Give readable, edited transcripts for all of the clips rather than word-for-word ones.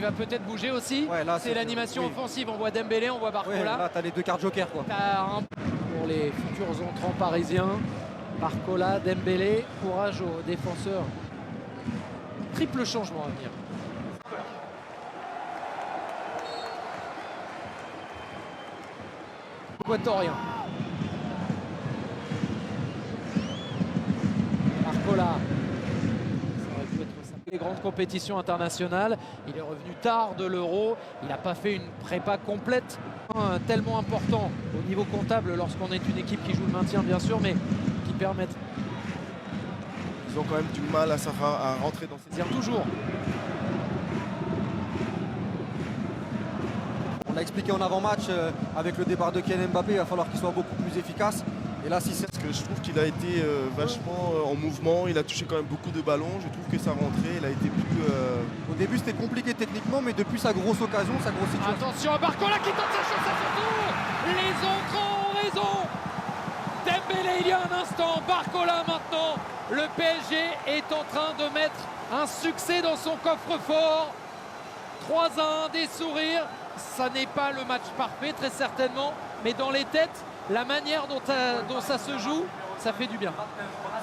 va peut-être bouger aussi. Ouais, là, c'est l'animation offensive. On voit Dembélé, on voit Barcola. Ouais, là, tu as les deux cartes joker. Pour les futurs entrants parisiens, Barcola, Dembélé, courage aux défenseurs. Triple changement à venir. Équatorien. Barcola. Les grandes compétitions internationales, il est revenu tard de l'Euro, il n'a pas fait une prépa complète, tellement important au niveau comptable lorsqu'on est une équipe qui joue le maintien bien sûr, mais qui permettent. Ils ont quand même du mal à rentrer dans ces... Toujours. On l'a expliqué en avant-match, avec le départ de Kylian Mbappé, il va falloir qu'il soit beaucoup plus efficace. Et là, si c'est... Parce que je trouve qu'il a été vachement en mouvement, il a touché quand même beaucoup de ballons, je trouve que sa rentrée, il a été plus... Au début, c'était compliqué techniquement, mais depuis sa grosse occasion, sa grosse situation... Attention à Barcola qui tente sa chance à son tour. Les entrants ont raison. Dembélé il y a un instant, Barcola maintenant. Le PSG est en train de mettre un succès dans son coffre-fort. 3-1, des sourires. Ça n'est pas le match parfait, très certainement, mais dans les têtes, la manière dont ça se joue, ça fait du bien.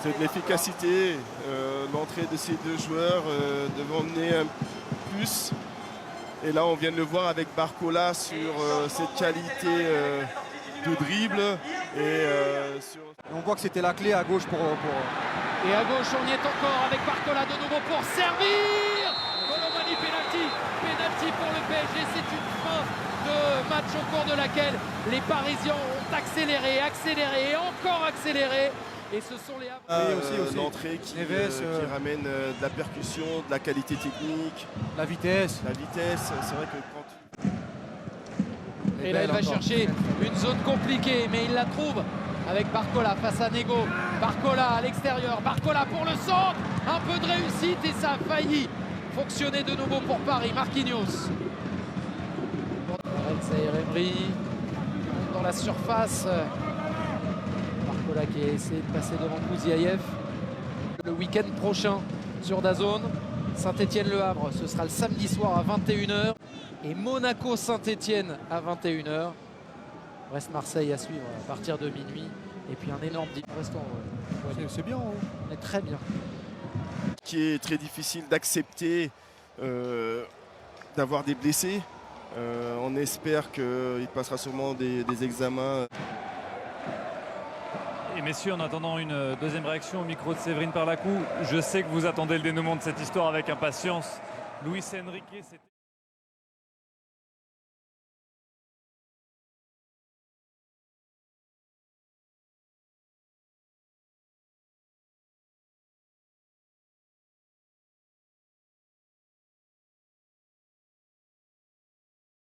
C'est de l'efficacité. L'entrée de ces deux joueurs devant emmener un plus. Et là, on vient de le voir avec Barcola sur cette qualité de dribble. On voit que c'était la clé à gauche pour... Et à gauche, on y est encore avec Barcola de nouveau pour servir. Colomani, penalty. Penalty pour le PSG. C'est une fin de match au cours de laquelle les Parisiens ont accéléré et encore accéléré. Et ce sont les... aussi. L'entrée qui ramène de la percussion, de la qualité technique. La vitesse. C'est vrai que quand... Et là, il va chercher une zone compliquée, mais il la trouve avec Barcola face à Nego. Barcola à l'extérieur, Barcola pour le centre. Un peu de réussite et ça a failli fonctionner de nouveau pour Paris. Marquinhos. Zaïre-Emery dans la surface. Barcola qui a essayé de passer devant Kouziaïev. Le week-end prochain sur DAZN. Saint-Étienne-Le Havre, ce sera le samedi soir à 21 h. Et Monaco-Saint-Étienne à 21 h. Brest-Marseille à suivre à partir de minuit. Et puis un énorme restaurant. C'est bien. On est très bien. Qui est très difficile d'accepter d'avoir des blessés. On espère qu'il passera sûrement des examens. Et messieurs, en attendant une deuxième réaction au micro de Séverine Parlacou, je sais que vous attendez le dénouement de cette histoire avec impatience. Luis Enrique,